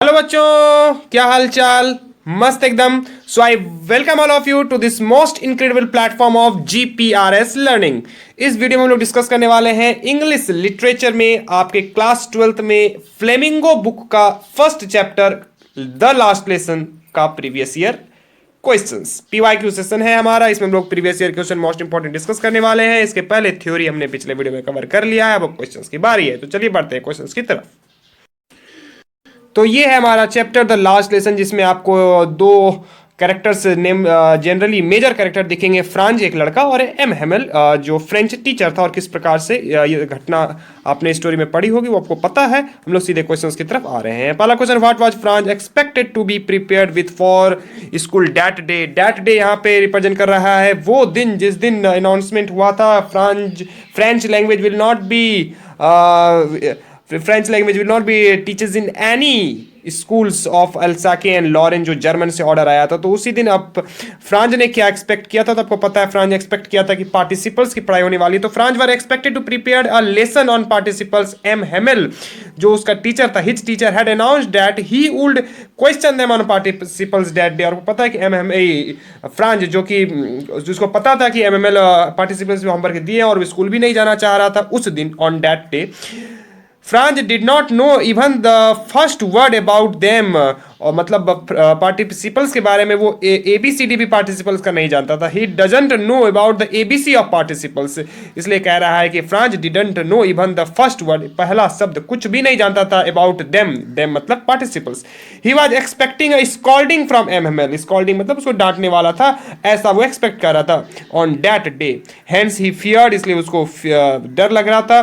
Hello बच्चों, क्या हाल चाल। मस्त एकदम। So I welcome all of you to this most incredible platform of GPRS learning. इस वीडियो में हम लोग डिस्कस करने वाले हैं इंग्लिश लिटरेचर में आपके क्लास 12th में फ्लेमिंगो बुक का first chapter the last lesson का previous year questions. PYQ session है हमारा, इसमें हम लोग previous year question most important discuss करने वाले हैं। इसके पहले थ्योरी हमने पिछले वीडियो में कवर कर लिया है, अब क्वेश्चंस की बारी है। तो चलिए बढ़ते हैं क्वेश्चंस की तरफ। तो ये है हमारा चैप्टर द लास्ट लेसन, जिसमें आपको दो characters name generally major character दिखेंगे। फ्रांज एक लड़का और एम हेमेल जो फ्रेंच टीचर था, और किस प्रकार से ये घटना आपने स्टोरी में पढ़ी होगी वो आपको पता है। हम लोग सीधे क्वेश्चंस की तरफ आ रहे हैं। पहला question, what was Franz expected to be prepared with for school that day. That day यहाँ पे रिप्रेजेंट कर रहा है वो दिन जिस दिन अनाउंसमेंट हुआ था French language will not be French language will not be teaches in any schools of Alsace and Lorraine, जो जर्मन से ऑर्डर आया था। तो उसी दिन अब फ्रांज ने क्या एक्सपेक्ट किया था, तो आपको पता है फ्रांज एक्सपेक्ट किया था कि पार्टिसिपल्स की पढ़ाई होने वाली। तो Franz were expected to prepare a lesson on participles. M Hamel जो उसका टीचर था, his teacher had announced that he would question them on participles that day. और पता है कि एम फ्रांज जो कि जिसको पता था कि M M L participles homework दिए और वो स्कूल भी नहीं जाना चाह रहा था उस दिन on that day, Franz did not know even the first word about them. और मतलब पार्टिसिपल्स के बारे में वो ABCD भी पार्टिसिपल्स का नहीं जानता था। He doesn't know about the ABC of participles. इसलिए कह रहा है कि Franz didn't know even the first word, पहला शब्द कुछ भी नहीं जानता था अबाउट देम। देम मतलब participles. He was expecting a scolding from MML. Scolding मतलब उसको डांटने वाला था, ऐसा वो एक्सपेक्ट कर रहा था on that day. Hence he feared, इसलिए उसको डर लग रहा था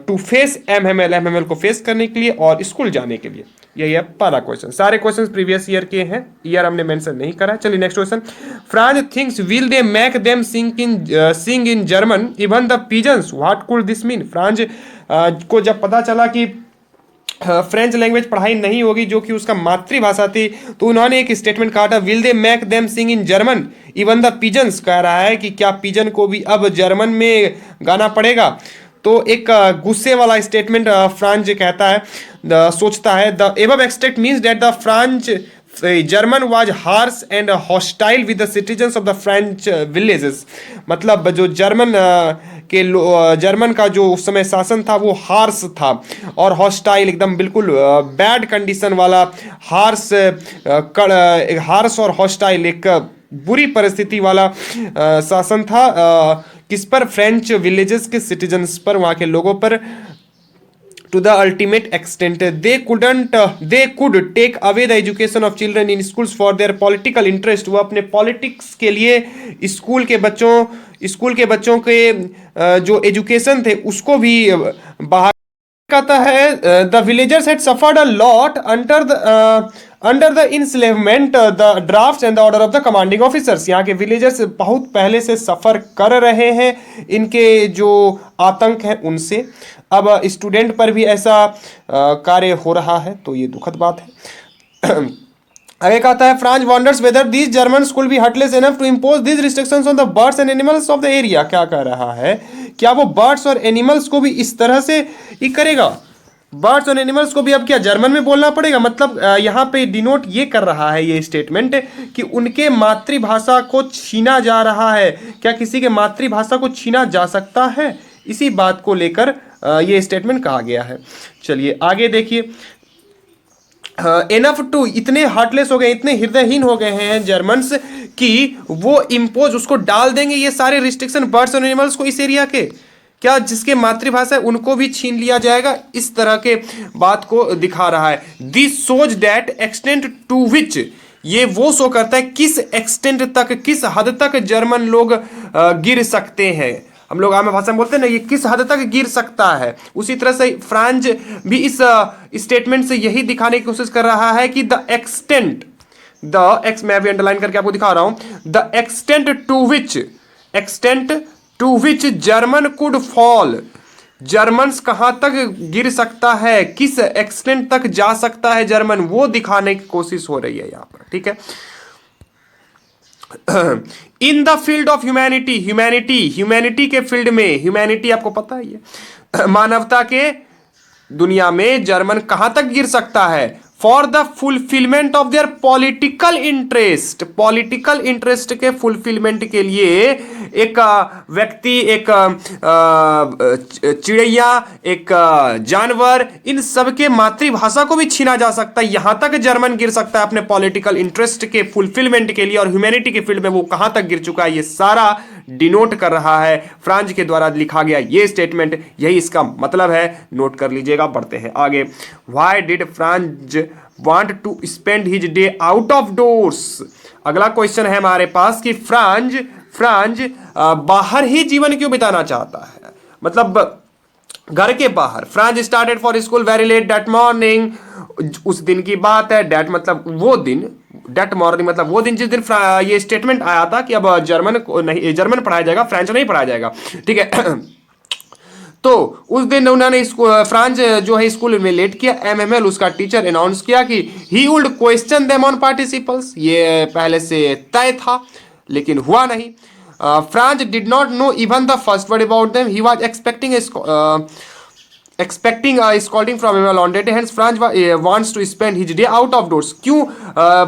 टू फेस एमएमएल को फेस करने के लिए और स्कूल जाने के लिए। यही है पहला क्वेश्चन। सारे क्वेश्चंस प्रीवियस ईयर के हैं, ईयर हमने मेंशन नहीं करा। चलिए next question, Franz thinks will they make them sing in German even the pigeons, what could this mean. Franz को जब पता चला कि फ्रेंच लैंग्वेज पढ़ाई नहीं होगी जो कि उसका मातृभाषा थी, तो उन्होंने एक स्टेटमेंट कहा था, will they make them sing in German even the pigeons. कह रहा है कि क्या पिजन को भी अब जर्मन में गाना पड़ेगा। तो एक गुस्से वाला स्टेटमेंट फ्रांज कहता है, सोचता है। The above extract means that the French German was harsh and hostile with the citizens of the French villages. मतलब जो जर्मन का जो उस समय शासन था वो हार्श था और हॉस्टाइल एकदम बिल्कुल बैड कंडीशन वाला, हार्श और हॉस्टाइल एक बुरी परिस्थिति वाला शासन था। किस पर? फ्रेंच विलेजेस के सिटीजन्स पर, वहाँ के लोगों पर। To the ultimate extent they could take away the education of children in schools for their political interest. वो अपने पॉलिटिक्स के लिए स्कूल के बच्चों के जो एजुकेशन थे उसको भी बाहर कहता है। The villagers had suffered a lot under the enslavement the draft and the order of the commanding officers. यहाँ के विलेजर्स बहुत पहले से सफर कर रहे हैं इनके जो आतंक है उनसे। अब स्टूडेंट पर भी ऐसा कार्य हो रहा है, तो ये दुखद बात है। आगे कहता है, Franz wonders whether these German school be heartless enough to impose these restrictions on the birds and animals of the area. क्या कह रहा है, क्या वो बर्ड्स और एनिमल्स को भी इस तरह से ही करेगा? बर्ड्स और एनिमल्स को भी अब क्या जर्मन में बोलना पड़ेगा? मतलब यहाँ पे डिनोट ये कर रहा है ये स्टेटमेंट कि उनके मातृभाषा को छीना जा रहा है। क्या किसी के मातृभाषा को छीना जा सकता है? इसी बात को लेकर ये स्टेटमेंट कहा गया है। चलिए आगे देखिए, एनफ टू, इतने हार्टलेस हो गए, इतने हृदयहीन हो गए हैं जर्मन्स कि वो इम्पोज, उसको डाल देंगे ये सारे रिस्ट्रिक्शन बर्ड्स और एनिमल्स को इस एरिया के। क्या जिसके मातृभाषा है उनको भी छीन लिया जाएगा? इस तरह के बात को दिखा रहा है। This shows that extent to which, ये वो शो करता है किस एक्सटेंट तक, किस हद तक जर्मन लोग गिर सकते हैं। हम लोग आम भाषा में बोलते हैं ना, ये किस हद तक गिर सकता है। उसी तरह से फ्रांज भी इस स्टेटमेंट से यही दिखाने की कोशिश कर रहा है कि मैं भी अंडरलाइन करके आपको दिखा रहा हूं, the extent to which German could fall. Germans कहां तक गिर सकता है, किस एक्सटेंट तक जा सकता है जर्मन, वो दिखाने की कोशिश हो रही है यहां पर। ठीक है, in the field of humanity के फील्ड में, ह्यूमैनिटी आपको पता ही है, मानवता के दुनिया में जर्मन कहां तक गिर सकता है? For the fulfilment of their political interest, political interest के फुलफिलमेंट के लिए एक व्यक्ति, एक चिड़ैया, एक जानवर, इन सब के मातृभाषा को भी छीना जा सकता है। यहां तक जर्मन गिर सकता है अपने पॉलिटिकल इंटरेस्ट के फुलफिलमेंट के लिए, और ह्यूमैनिटी के फील्ड में वो कहां तक गिर चुका है, ये सारा डिनोट कर रहा है फ्रांज के द्वारा लिखा गया ये स्टेटमेंट। यही इसका मतलब है, नोट कर लीजिएगा। बढ़ते हैं आगे। Why did Franz want to spend his day out of doors? अगला क्वेश्चन है हमारे पास कि फ्रांज बाहर ही जीवन क्यों बिताना चाहता है, मतलब घर के बाहर। Franz started for school very let that morning, उस दिन की बात है। डेट मतलब वो दिन, डेट मॉर्निंग मतलब वो दिन जिस दिन ये स्टेटमेंट आया था कि अब जर्मन पढ़ाया जाएगा, फ्रेंच नहीं पढ़ाया जाएगा, ठीक है। तो उस दिन उन्होंने फ्रांस जो है स्कूल में लेट किया। एमएमएल उसका टीचर अनाउंस किया कि he would question them on participles, ये पहले से तय था लेकिन हुआ नहीं। Franz did not know even the first word about them, he was expecting scolding from MML on date, hence Franz wants to spend his day out of doors. क्यों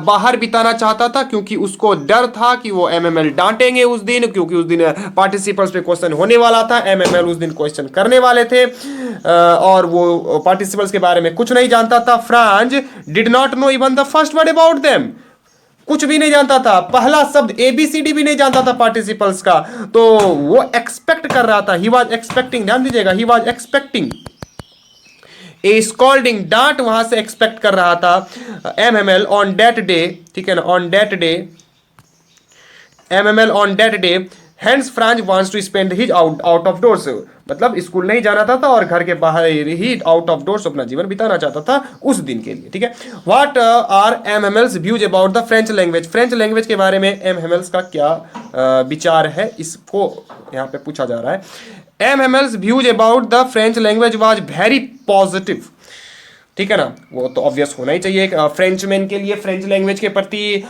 बाहर बिताना चाहता था? क्योंकि उसको डर था कि वो एमएमएल डांटेंगे उस दिन, क्योंकि उस दिन पार्टिसिपल्स पे क्वेश्चन होने वाला था, एमएमएल उस दिन क्वेश्चन करने वाले थे, और वो पार्टिसिपल्स के बारे में कुछ नहीं जानता था। France did not know even the first word about them, कुछ भी नहीं जानता था, पहला शब्द ABCD भी नहीं जानता था पार्टिसिपल्स का। तो वो एक्सपेक्ट कर रहा था, ही वाज एक्सपेक्टिंग, ध्यान दीजिएगा, ही वाज एक्सपेक्टिंग ए स्कॉल्डिंग, डांट वहां से एक्सपेक्ट कर रहा था। एमएमएल ऑन दैट डे, ठीक है ना, on that day, MML on that day, hence Franz wants to spend his out of doors, मतलब स्कूल नहीं जाना था और घर के बाहर ही आउट ऑफ डोर्स अपना जीवन बिताना चाहता था उस दिन के लिए, ठीक है। What are MML's views about the French language? French language के बारे में एमएमएल्स का क्या विचार है, इसको यहाँ पे पूछा जा रहा है। MML's views about the French language was very positive, ठीक है ना, वो तो ऑब्वियस होना ही चाहिए। फ्रेंच मैन के लिए फ्रेंच लैंग्वेज के प्रति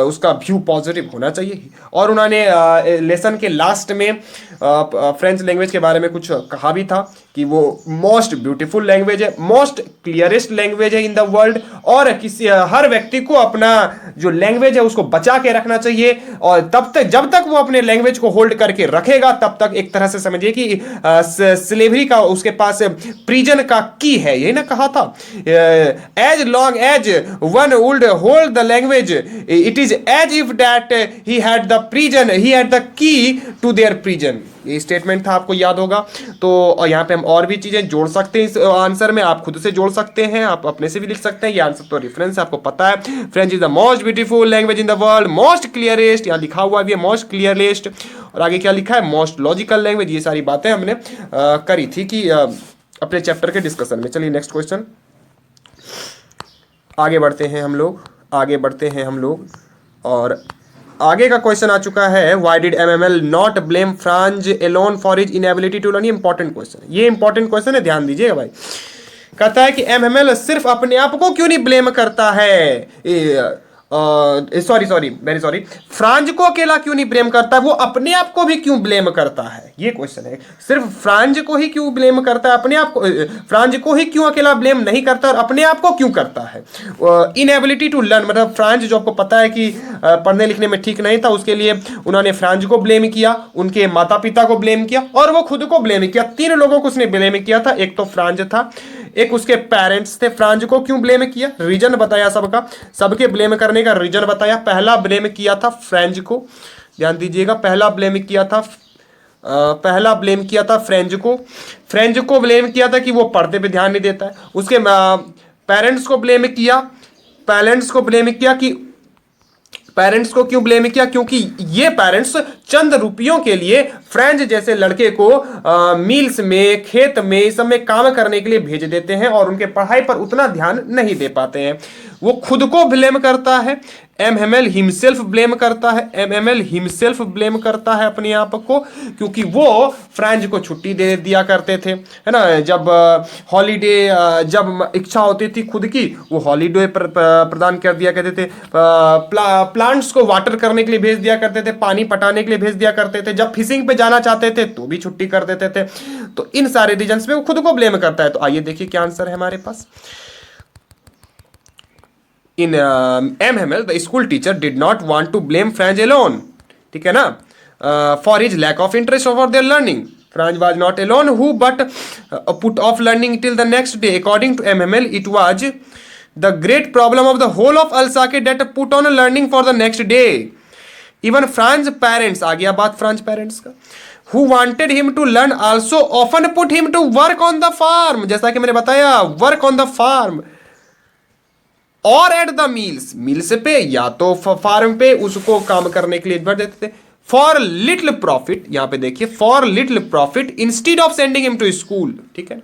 उसका व्यू पॉजिटिव होना चाहिए। और उन्होंने लेसन के लास्ट में फ्रेंच लैंग्वेज के बारे में कुछ कहा भी था कि वो मोस्ट ब्यूटीफुल लैंग्वेज है, मोस्ट क्लियरेस्ट लैंग्वेज है इन द वर्ल्ड, और किसी हर व्यक्ति को अपना जो लैंग्वेज है उसको बचा के रखना चाहिए, और तब तक जब तक वो अपने लैंग्वेज को होल्ड करके रखेगा तब तक एक तरह से समझिए कि स्लेवरी का उसके पास प्रिजन का की है, यही ना कहा था, as long as one would hold the language it is as if that he had the prison, he had the key to their prison. ये स्टेटमेंट था, आपको याद होगा। तो यहाँ पे हम और भी चीजें जोड़ सकते हैं इस आंसर में, आप खुद से जोड़ सकते हैं, आप अपने से भी लिख सकते हैं। ये आंसर तो रेफरेंस आपको पता है। French is the most beautiful language in the world, most clearest, यहाँ लिखा हुआ भी है मोस्ट क्लियरेस्ट, और आगे क्या लिखा है, मोस्ट लॉजिकल लैंग्वेज। ये सारी बातें हमने करी थी कि अपने चैप्टर के डिस्कशन में। चलिए नेक्स्ट क्वेश्चन, आगे बढ़ते हैं हम लोग, और आगे का क्वेश्चन आ चुका है, why did MML not blame Franz alone for his inability to learn? ये इंपॉर्टेंट क्वेश्चन है, ये इंपॉर्टेंट क्वेश्चन है, ध्यान दीजिएगा भाई। कहता है कि एमएमएल सिर्फ अपने आप को क्यों नहीं ब्लेम करता है, वेरी सॉरी, फ्रांज को अकेला क्यों नहीं ब्लेम करता है, वो अपने आप को भी क्यों ब्लेम करता है, ये क्वेश्चन है। सिर्फ फ्रांज को ही क्यों ब्लेम करता है, अपने आप को, फ्रांज को ही क्यों अकेला ब्लेम नहीं करता और अपने आप को क्यों करता है। इनएबिलिटी टू लर्न मतलब फ्रांज, जो आपको पता है कि पढ़ने लिखने में ठीक नहीं था, उसके लिए उन्होंने फ्रांज को ब्लेम किया, उनके माता पिता को ब्लेम किया, और वो खुद को ब्लेम किया। 3 लोगों को उसने ब्लेम किया था, एक तो फ्रांज था, एक उसके पेरेंट्स थे। फ्रांज को क्यों ब्लेम किया, रीजन बताया सबका, सबके ब्लेम करने का रीजन बताया। पहला ब्लेम किया था फ्रेंच को, ध्यान दीजिएगा, पहला ब्लेम किया था फ्रेंच को ब्लेम किया था कि वो पढ़ने पे ध्यान नहीं देता है। उसके पेरेंट्स को ब्लेम किया, पेरेंट्स को क्यों ब्लेम किया, क्योंकि ये पेरेंट्स चंद रुपयों के लिए फ्रेंच जैसे लड़के को मिल्स में, खेत में, इस सब में काम करने के लिए भेज देते हैं और उनके पढ़ाई पर उतना ध्यान नहीं दे पाते हैं। वो खुद को ब्लेम करता है, एमएमएल हिमसेल्फ ब्लेम करता है, अपने आप को, क्योंकि वो फ्रेंच को छुट्टी दे दिया करते थे, है ना, जब हॉलीडे, जब इच्छा होती थी खुद की, वो हॉलीडे प्रदान कर दिया करते थे। प्लांट्स को वाटर करने के लिए भेज दिया करते थे, पानी पटाने के लिए भेज दिया करते थे, जब फिशिंग पे जाना चाहते थे तो भी छुट्टी कर देते थे। तो इन सारे रीजंस पे वो खुद को ब्लेम करता है। तो आइए देखिए क्या आंसर है हमारे पास। In MML the school teacher did not want to blame Franz alone, ठीक है ना, for his lack of interest for their learning. Franz was not alone who but put off learning till the next day. According to MML, it was the great problem of the whole of Alsace that put on learning for the next day. Even Franz parents, आ गया बात Franz parents का, who wanted him to learn also often put him to work on the farm. जैसा कि मैंने बताया, work on the farm और at the mills पे या तो फार्म पे उसको काम करने के लिए भर देते थे. फॉर लिटिल प्रॉफिट, यहां पे देखिए, for little profit instead of sending him to school, ठीक है.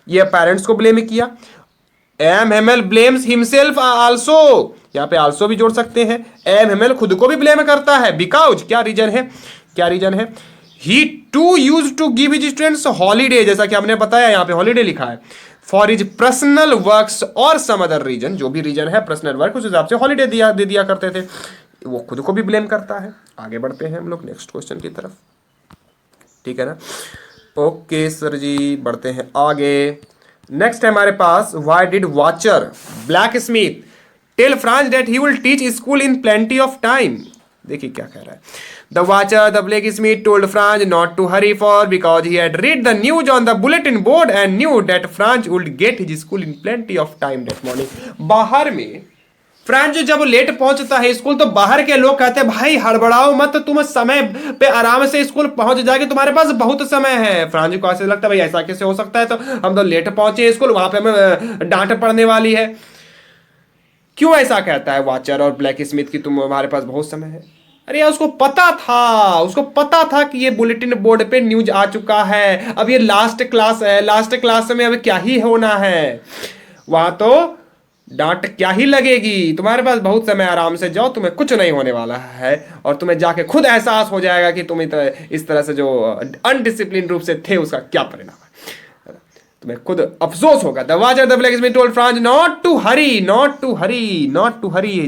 ये पेरेंट्स को ब्लेम किया. MML ब्लेम्स हिमसेल्फ आल्सो, यहां पे आल्सो भी जोड़ सकते हैं. MML खुद को भी ब्लेम करता है. बिकॉज क्या रीजन है, क्या रीजन है, he to use to give his students holiday, जैसा कि हमने बताया यहां पे हॉलीडे लिखा है, फॉर हिज पर्सनल वर्क्स और सम अदर रीजन, जो भी रीजन है पर्सनल वर्क, उस हिसाब से हॉलीडे दे दिया करते थे. वो खुद को भी ब्लेम करता है. आगे बढ़ते हैं हम लोग नेक्स्ट क्वेश्चन की तरफ, ठीक है ना. ओके सर जी, बढ़ते हैं आगे. नेक्स्ट है हमारे पास, why did Watcher Blacksmith tell France that he will teach school in plenty of time. देखिए क्या कह रहा है. The watcher, the blacksmith, told Franz not to hurry because he had read the news on the bulletin board and knew that Franz would get his school in plenty of time that morning. बाहर में Franz जब late पहुंचता है school तो बाहर के लोग कहते हैं भाई हड़बड़ाओ मत, तुम समय पे आराम से स्कूल पहुंच जाएगी, तुम्हारे पास बहुत समय है. फ्रांज को ऐसे लगता है भाई ऐसा कैसे हो सकता है, तो हम तो लेट पहुंचे स्कूल, वहां पे हमें डांट पड़ने वाली है. क्यों ऐसा कहता है वाचर और ब्लैक स्मिथ की तुम्हारे पास बहुत समय है. अरे यार उसको पता था कि ये बुलेटिन बोर्ड पे न्यूज आ चुका है. अब ये लास्ट क्लास है, लास्ट क्लास में अब क्या ही होना है, वहां तो डांट क्या ही लगेगी. तुम्हारे पास बहुत समय, आराम से जाओ, तुम्हें कुछ नहीं होने वाला है. और तुम्हें जाके खुद एहसास हो जाएगा कि तुम इस तरह से जो अनडिसिप्लिन रूप से थे उसका क्या परिणाम है. तुम्हें खुद अफसोस होगा. The Wachter the blacksmith told Franz not to hurry,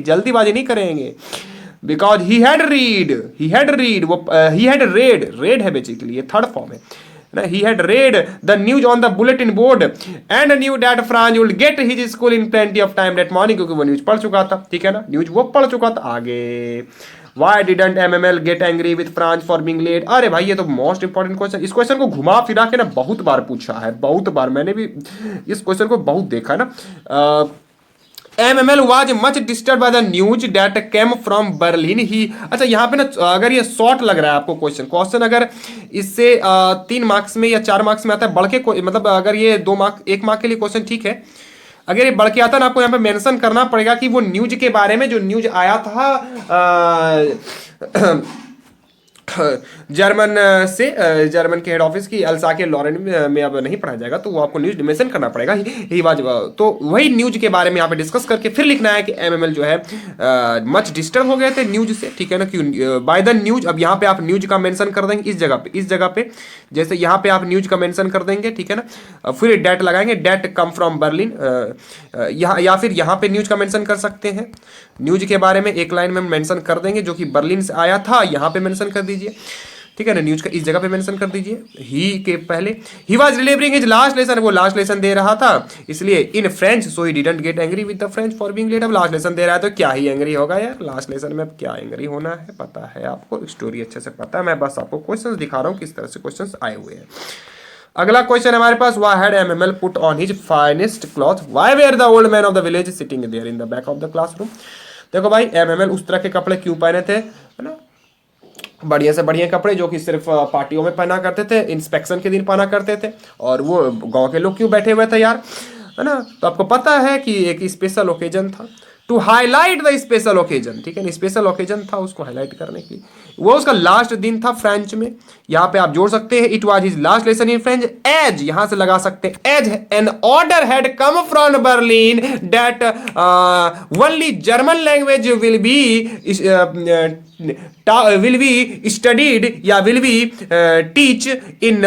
जल्दीबाजी नहीं करेंगे. Because he had read, read है बेसिकली, ये थर्ड फॉर्म है ना. He had read the news on the bulletin board and knew that Franz would get his school in plenty of time that morning, क्योंकि वो news पढ़ चुका था, ठीक है ना, न्यूज वो पढ़ चुका था. आगे, Why didn't MML get angry with Franz for being late? अरे भाई ये तो मोस्ट इंपॉर्टेंट क्वेश्चन. इस क्वेश्चन को घुमा फिरा के ना बहुत बार पूछा है, बहुत बार मैंने भी इस क्वेश्चन को बहुत देखा ना. MML was much disturbed by the news that came from Berlin. ही अच्छा यहाँ पे ना, अगर ये शॉर्ट लग रहा है आपको क्वेश्चन अगर इससे 3 मार्क्स में या 4 मार्क्स में आता है बढ़ के, मतलब अगर ये 2 मार्क 1 मार्क के लिए क्वेश्चन ठीक है, अगर ये बढ़ के आता है ना आपको यहाँ पे मेंशन करना पड़ेगा कि वो न्यूज के बारे में जो न्यूज आया था जर्मन जर्मन के हेड ऑफिस की अल्साके लॉरेन में अब नहीं पढ़ा जाएगा, तो वो आपको न्यूज मेंशन करना पड़ेगा. ही वाज, तो वही न्यूज के बारे में यहाँ पे डिस्कस करके फिर लिखना है कि MML जो है मच डिस्टर्ब हो गए थे न्यूज से, ठीक है ना, कि बाय द न्यूज. अब यहाँ पे आप न्यूज का मेंशन कर देंगे इस जगह पे जैसे यहाँ पे आप न्यूज का मेंशन कर देंगे, ठीक है ना, फिर डेट लगाएंगे, डेट कम फ्रॉम बर्लिन, या फिर यहाँ पे न्यूज का मेंशन कर सकते हैं. न्यूज के बारे में एक लाइन में मेंशन कर देंगे जो कि बर्लिन से आया था, यहाँ पे मेंशन कर दीजिए, ठीक है ना. न्यूज का इस जगह पे मेंशन कर दीजिए. ही के पहले he was delivering his last lesson, वो लास्ट लेसन दे रहा था, इसलिए in French, so he didn't get angry with the French for being late. अब लास्ट लेसन दे रहा है तो क्या ही एंग्री होगा यार, लास्ट लेसन में अब क्या एंग्री होना है, पता है आपको, स्टोरी अच्छे से पता है. मैं बस आपको क्वेश्चंस दिखा रहा हूँ किस तरह से क्वेश्चंस आए हुए हैं. अगला क्वेश्चन हमारे पास, why had MML put on his finest cloth, why were the old man of the village sitting there in the back of the classroom. देखो भाई MML उस तरह के कपड़े क्यों पहने थे, है ना, बढ़िया से बढ़िया कपड़े जो कि सिर्फ पार्टियों में पहना करते थे, इंस्पेक्शन के दिन पहना करते थे, और वो गांव के लोग क्यों बैठे हुए थे यार, है ना. तो आपको पता है कि एक स्पेशल ओकेजन था, to highlight the special occasion, ठीक है, स्पेशल ओकेजन था उसको हाईलाइट करने के लिए. वो उसका लास्ट दिन था फ्रेंच में. यहाँ पे आप जोड़ सकते हैं, it was his last lesson in French, as यहां से लगा सकते हैं, as an order had come from Berlin that only German language will be studied या will be teach in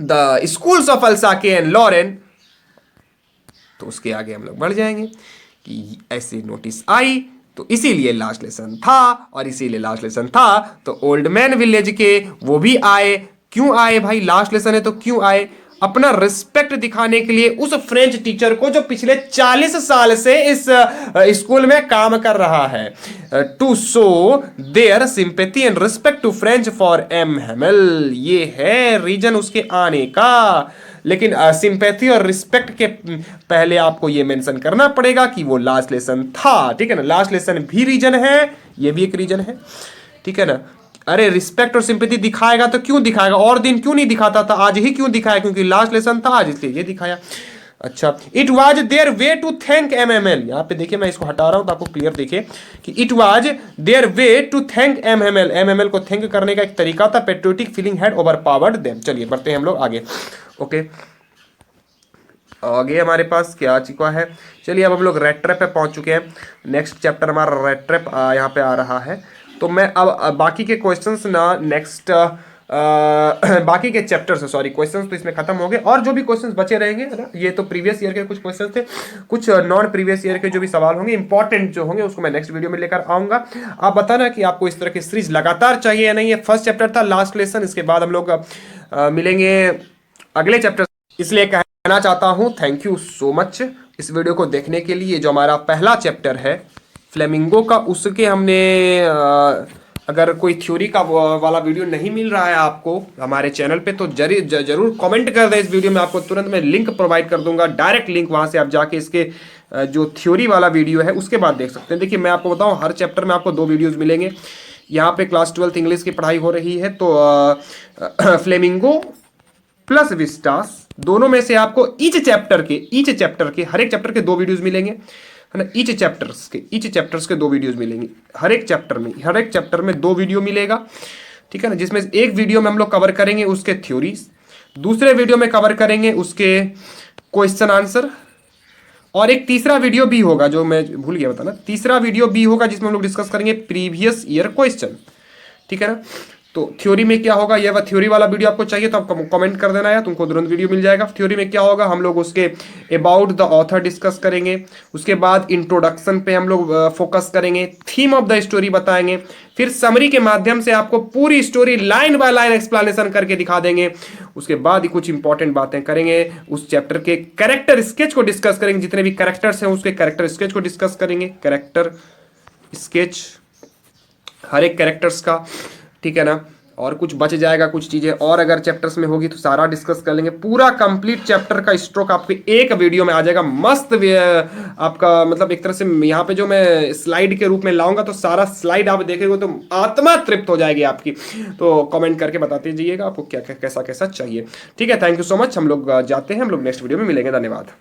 the schools of Alsace and Lorraine. तो उसके आगे हम लोग बढ़ जाएंगे कि ऐसी नोटिस आई तो इसीलिए लास्ट लेसन था, और इसीलिए लास्ट लेसन था तो ओल्ड मैन विलेज के वो भी आए. क्यों आए भाई, लास्ट लेसन है तो क्यों आए. अपना रिस्पेक्ट दिखाने के लिए उस फ्रेंच टीचर को जो पिछले 40 साल से इस स्कूल में काम कर रहा है, to show their sympathy and respect to French for M Hamel. ये है रीजन उसके आने का। लेकिन सिंपैथी और रिस्पेक्ट के पहले आपको ये मेंशन करना पड़ेगा कि वो लास्ट लेसन था, ठीक है ना। लास्ट लेसन भी रीजन है, ये भी एक रीजन है, ठीक है ना। अरे रिस्पेक्ट और सिंपैथी दिखाएगा तो क्यों दिखाएगा, और दिन क्यों नहीं दिखाता था, आज ही क्यों दिखाया, क्योंकि लास्ट लेसन था आज, इसलिए ये दिखाया। अच्छा, it was their way to thank MML. यहाँ पे देखिए मैं इसको हटा रहा हूं तो आपको क्लियर दिखे कि it was their way to thank MML. MML को थैंक करने का एक तरीका था, patriotic feeling had overpowered them. चलिए बढ़ते हैं हम लोग आगे। ओके, आगे हमारे पास क्या आ चुका है, चलिए अब हम लोग रेड ट्रैप पे पहुंच चुके हैं। नेक्स्ट चैप्टर हमारा रेड ट्रैप यहाँ पे आ रहा है। तो मैं अब बाकी के क्वेश्चंस ना नेक्स्ट बाकी के चैप्टर से, सॉरी क्वेश्चंस तो इसमें खत्म हो गए, और जो भी क्वेश्चंस बचे रहेंगे ना, ये तो प्रीवियस ईयर के कुछ क्वेश्चंस थे, कुछ नॉन प्रीवियस ईयर के जो भी सवाल होंगे इंपॉर्टेंट जो होंगे उसको मैं नेक्स्ट वीडियो में लेकर आऊंगा। आप बताना कि आपको इस तरह की सीरीज लगातार चाहिए या नहीं। ये फर्स्ट चैप्टर था, लास्ट लेसन, इसके बाद हम लोग मिलेंगे अगले चैप्टर। इसलिए कहना चाहता हूं थैंक यू सो मच इस वीडियो को देखने के लिए। जो हमारा पहला चैप्टर है फ्लेमिंगो का, उसके हमने अगर कोई थ्योरी का वाला वीडियो नहीं मिल रहा है आपको हमारे चैनल पे तो जरूर कमेंट कर दें इस वीडियो में। आपको तुरंत मैं लिंक प्रोवाइड कर दूंगा, डायरेक्ट लिंक, वहां से आप जाके इसके जो थ्योरी वाला वीडियो है उसके बाद देख सकते हैं। देखिए मैं आपको बताऊं, हर चैप्टर में आपको 2 वीडियोज मिलेंगे। यहाँ पे क्लास 12 इंग्लिश की पढ़ाई हो रही है, तो फ्लेमिंगो प्लस विस्टास, दोनों में से आपको ईच चैप्टर के हर एक चैप्टर के 2 वीडियोज मिलेंगे, है ना। ईच चैप्टर्स के 2 वीडियोज मिलेंगे, हर एक चैप्टर में 2 वीडियो मिलेगा, ठीक है ना। जिसमें एक वीडियो में हम लोग कवर करेंगे उसके थ्योरीज, दूसरे वीडियो में कवर करेंगे उसके क्वेश्चन आंसर, और एक तीसरा वीडियो भी होगा जो मैं भूल गया बताना, तीसरा वीडियो भी होगा जिसमें हम लोग डिस्कस करेंगे प्रीवियस ईयर क्वेश्चन, ठीक है ना। तो थ्योरी में क्या होगा, यह थ्योरी वाला वीडियो आपको चाहिए तो आप कमेंट कर देना, या तुमको तुरंत वीडियो मिल जाएगा। थ्योरी में क्या होगा, हम लोग उसके अबाउट द ऑथर डिस्कस करेंगे, उसके बाद इंट्रोडक्शन पे हम लोग फोकस करेंगे, थीम ऑफ द स्टोरी बताएंगे, फिर समरी के माध्यम से आपको पूरी story line by line explanation करके दिखा देंगे। उसके बाद ही कुछ इंपॉर्टेंट बातें करेंगे, उस चैप्टर के कैरेक्टर स्केच को डिस्कस करेंगे, जितने भी कैरेक्टर्स हैं उसके कैरेक्टर स्केच को डिस्कस करेंगे, कैरेक्टर स्केच हर एक कैरेक्टर्स का, ठीक है ना। और कुछ बच जाएगा कुछ चीजें, और अगर चैप्टर्स में होगी तो सारा डिस्कस कर लेंगे। पूरा कंप्लीट चैप्टर का स्ट्रोक आपके एक वीडियो में आ जाएगा, मस्त आपका मतलब एक तरह से यहाँ पे जो मैं स्लाइड के रूप में लाऊंगा तो सारा स्लाइड आप देखेंगे तो आत्मा तृप्त हो जाएगी आपकी। तो कमेंट करके बताते जाइएगा आपको क्या कैसा कैसा चाहिए, ठीक है। थैंक यू सो मच, हम लोग जाते हैं, हम लोग नेक्स्ट वीडियो में मिलेंगे, धन्यवाद।